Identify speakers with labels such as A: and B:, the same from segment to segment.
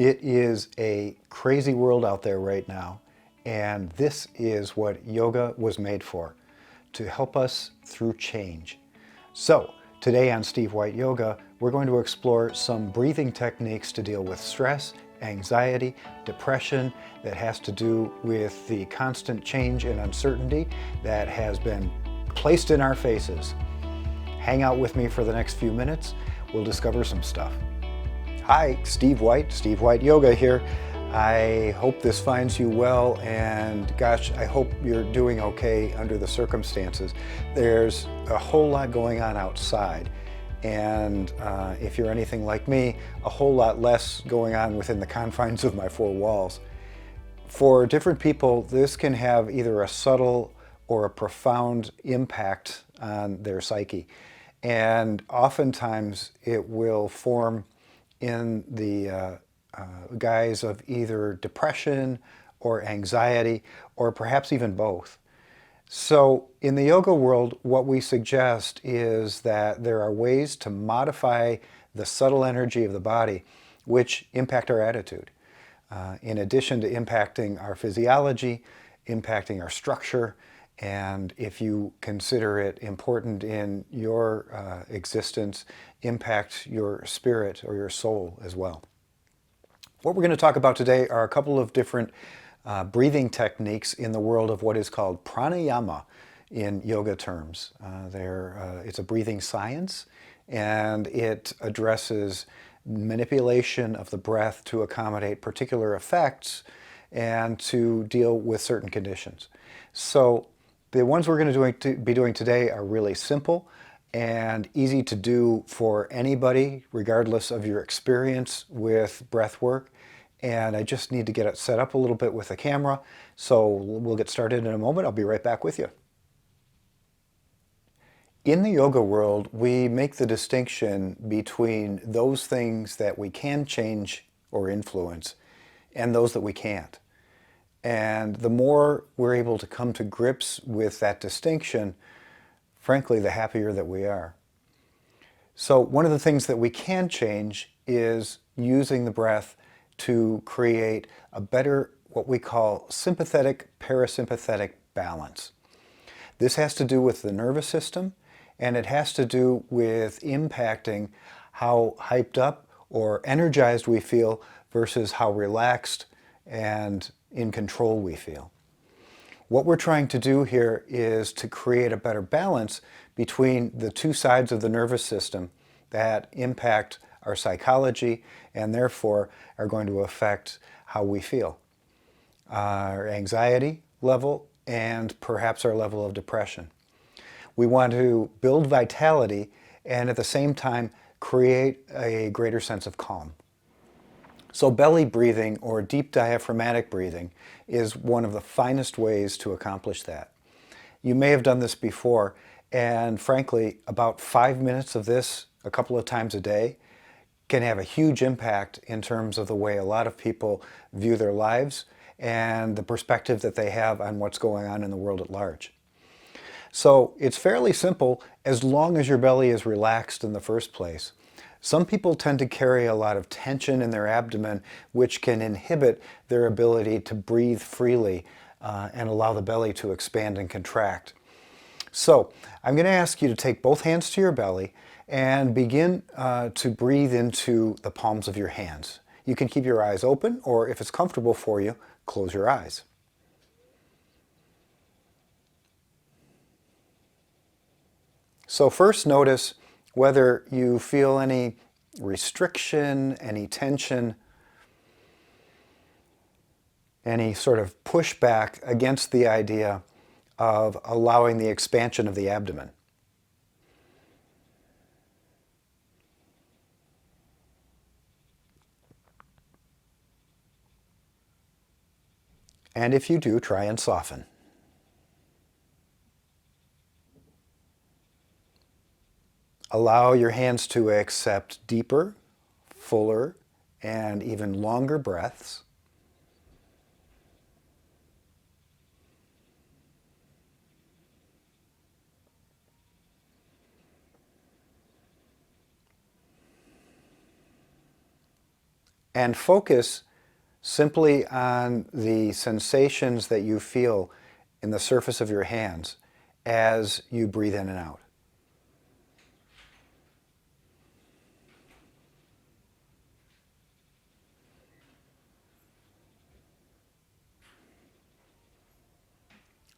A: It is a crazy world out there right now, and this is what yoga was made for, to help us through change. So, today on Steve White Yoga, we're going to explore some breathing techniques to deal with stress, anxiety, depression that has to do with the constant change and uncertainty that has been placed in our faces. Hang out with me for the next few minutes. We'll discover some stuff. Hi, Steve White Yoga here. I hope this finds you well, and gosh, I hope you're doing okay under the circumstances. There's a whole lot going on outside, and if you're anything like me, a whole lot less going on within the confines of my four walls. For different people, this can have either a subtle or a profound impact on their psyche, and oftentimes it will form in the guise of either depression or anxiety, or perhaps even both. So in the yoga world, what we suggest is that there are ways to modify the subtle energy of the body which impact our attitude. In addition to impacting our physiology, impacting our structure, and if you consider it important in your existence, impact your spirit or your soul as well. What we're going to talk about today are a couple of different breathing techniques in the world of what is called pranayama in yoga terms. It's a breathing science, and it addresses manipulation of the breath to accommodate particular effects and to deal with certain conditions. So the ones we're going to be doing today are really simple and easy to do for anybody, regardless of your experience with breath work. And I just need to get it set up a little bit with the camera, so we'll get started in a moment. I'll be right back with you. In the yoga world, we make the distinction between those things that we can change or influence and those that we can't. And the more we're able to come to grips with that distinction, frankly, the happier that we are. So one of the things that we can change is using the breath to create a better, what we call sympathetic-parasympathetic balance. This has to do with the nervous system, and it has to do with impacting how hyped up or energized we feel versus how relaxed and in control we feel. What we're trying to do here is to create a better balance between the two sides of the nervous system that impact our psychology and therefore are going to affect how we feel, our anxiety level, and perhaps our level of depression. We want to build vitality and at the same time create a greater sense of calm. So belly breathing or deep diaphragmatic breathing is one of the finest ways to accomplish that. You may have done this before, and frankly, about 5 minutes of this a couple of times a day can have a huge impact in terms of the way a lot of people view their lives and the perspective that they have on what's going on in the world at large. So it's fairly simple as long as your belly is relaxed in the first place. Some people tend to carry a lot of tension in their abdomen, which can inhibit their ability to breathe freely and allow the belly to expand and contract. So I'm going to ask you to take both hands to your belly and begin to breathe into the palms of your hands. You can keep your eyes open, or if it's comfortable for you, close your eyes. So first notice whether you feel any restriction, any tension, any sort of pushback against the idea of allowing the expansion of the abdomen. And if you do, try and soften. Allow your hands to accept deeper, fuller, and even longer breaths. and focus simply on the sensations that you feel in the surface of your hands as you breathe in and out.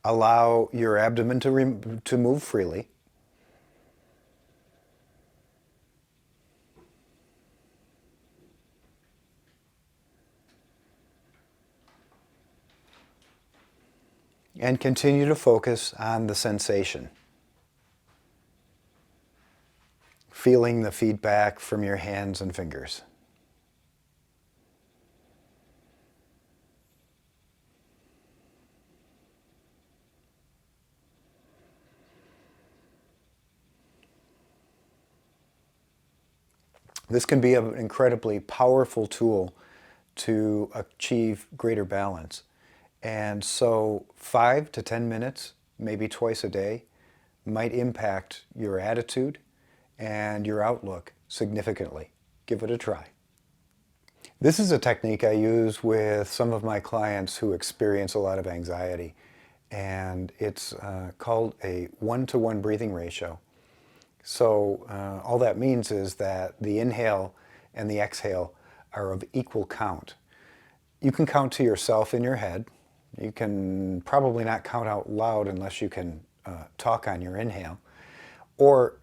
A: Allow your abdomen to move freely. And continue to focus on the sensation. Feeling the feedback from your hands and fingers. This can be an incredibly powerful tool to achieve greater balance. And so 5 to 10 minutes, maybe twice a day, might impact your attitude and your outlook significantly. Give it a try. This is a technique I use with some of my clients who experience a lot of anxiety. And it's called a 1-to-1 breathing ratio. So all that means is that the inhale and the exhale are of equal count. You can count to yourself in your head. You can probably not count out loud unless you can talk on your inhale. Or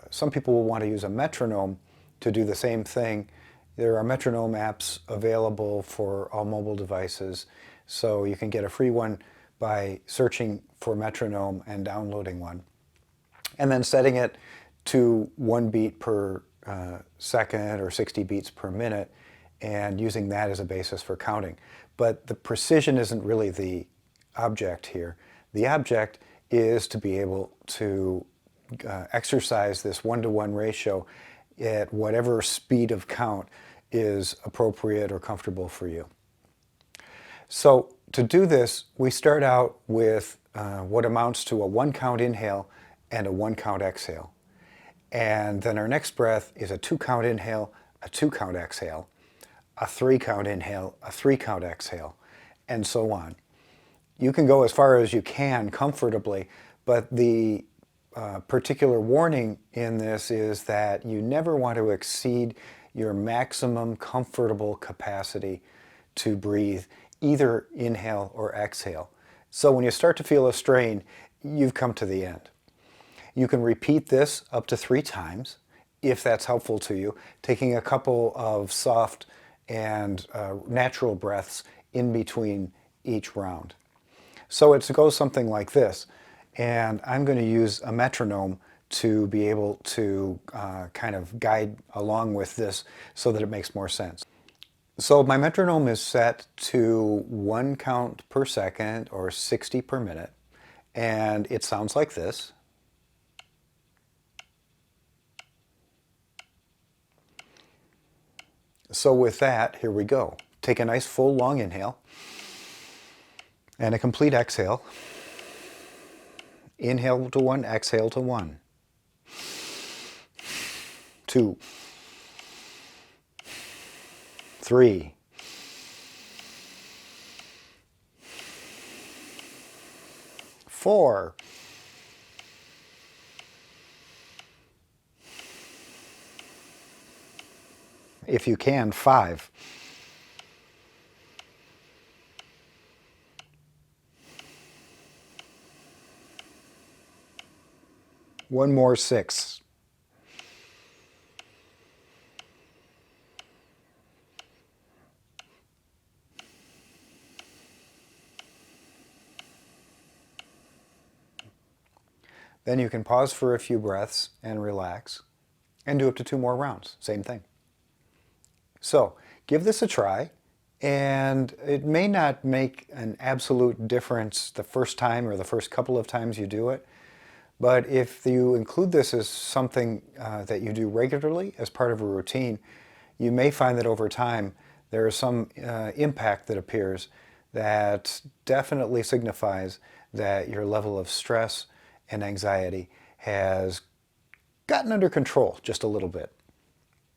A: some people will want to use a metronome to do the same thing. There are metronome apps available for all mobile devices, so you can get a free one by searching for metronome and downloading one. And then setting it to 1 beat per second or 60 beats per minute and using that as a basis for counting. But the precision isn't really the object here. The object is to be able to exercise this 1-to-1 ratio at whatever speed of count is appropriate or comfortable for you. So to do this, we start out with what amounts to a 1-count inhale and a 1-count exhale. And then our next breath is a 2-count inhale, a 2-count exhale, a 3-count inhale, a 3-count exhale, and so on. You can go as far as you can comfortably, but the particular warning in this is that you never want to exceed your maximum comfortable capacity to breathe, either inhale or exhale. So when you start to feel a strain, you've come to the end. You can repeat this up to 3 times, if that's helpful to you, taking a couple of soft and natural breaths in between each round. So it goes something like this, and I'm going to use a metronome to be able to kind of guide along with this so that it makes more sense. So my metronome is set to 1 count per second or 60 per minute, and it sounds like this. So with that, here we go. Take a nice full long inhale and a complete exhale. Inhale to 1, exhale to 1. 2, 3, 4, 5. 1 more, 6. Then you can pause for a few breaths and relax and do up to 2 more rounds. Same thing. So give this a try, and it may not make an absolute difference the first time or the first couple of times you do it, but if you include this as something that you do regularly as part of a routine, you may find that over time there is some impact that appears that definitely signifies that your level of stress and anxiety has gotten under control just a little bit.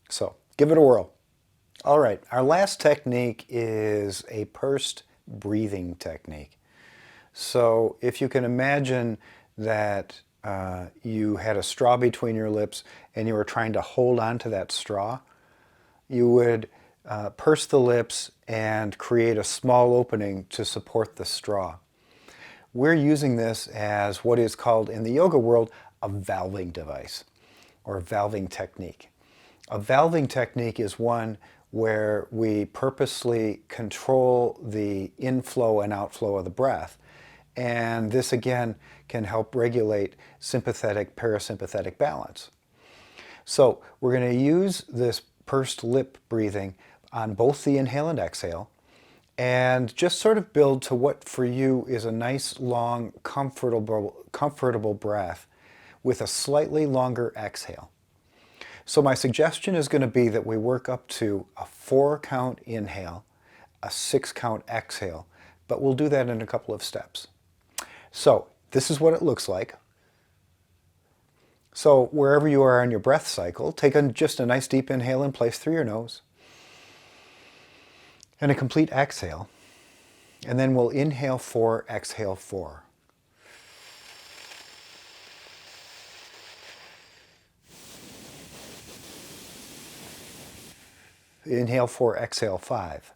A: So give it a whirl. All right, our last technique is a pursed breathing technique. So if you can imagine that you had a straw between your lips and you were trying to hold on to that straw, you would purse the lips and create a small opening to support the straw. We're using this as what is called in the yoga world a valving device or valving technique. A valving technique is one where we purposely control the inflow and outflow of the breath. And this again can help regulate sympathetic parasympathetic balance. So we're going to use this pursed lip breathing on both the inhale and exhale and just sort of build to what for you is a nice long comfortable breath with a slightly longer exhale. So my suggestion is going to be that we work up to a 4-count inhale, a 6-count exhale, but we'll do that in a couple of steps. So this is what it looks like. So wherever you are on your breath cycle, take just a nice deep inhale in place through your nose and a complete exhale. And then we'll inhale 4, exhale 4. Inhale 4, exhale 5.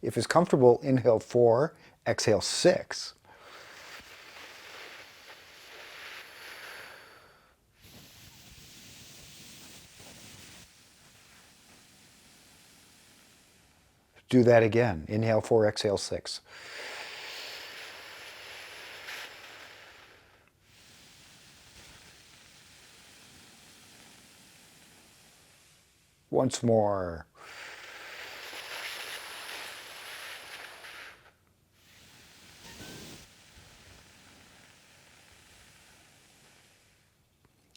A: If it's comfortable, inhale 4, exhale 6. Do that again. Inhale 4, exhale 6. Once more.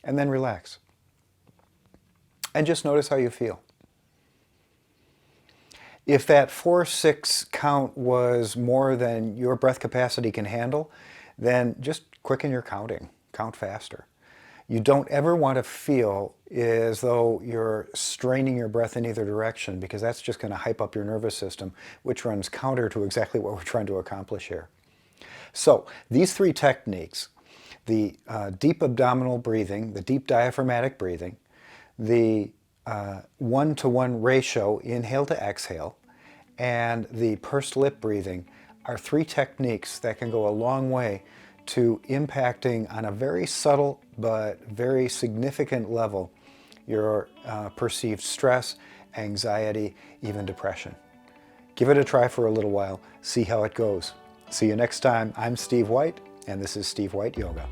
A: And then relax. And just notice how you feel. If that 4-6 count was more than your breath capacity can handle, then just quicken your counting. Count faster. You don't ever want to feel as though you're straining your breath in either direction, because that's just going to hype up your nervous system, which runs counter to exactly what we're trying to accomplish here. So these 3 techniques, the deep abdominal breathing, the deep diaphragmatic breathing, the 1-to-1 ratio inhale to exhale, and the pursed lip breathing are 3 techniques that can go a long way to impacting on a very subtle but very significant level your perceived stress, anxiety, even depression. Give it a try for a little while, see how it goes. See you next time. I'm Steve White, and this is Steve White Yoga.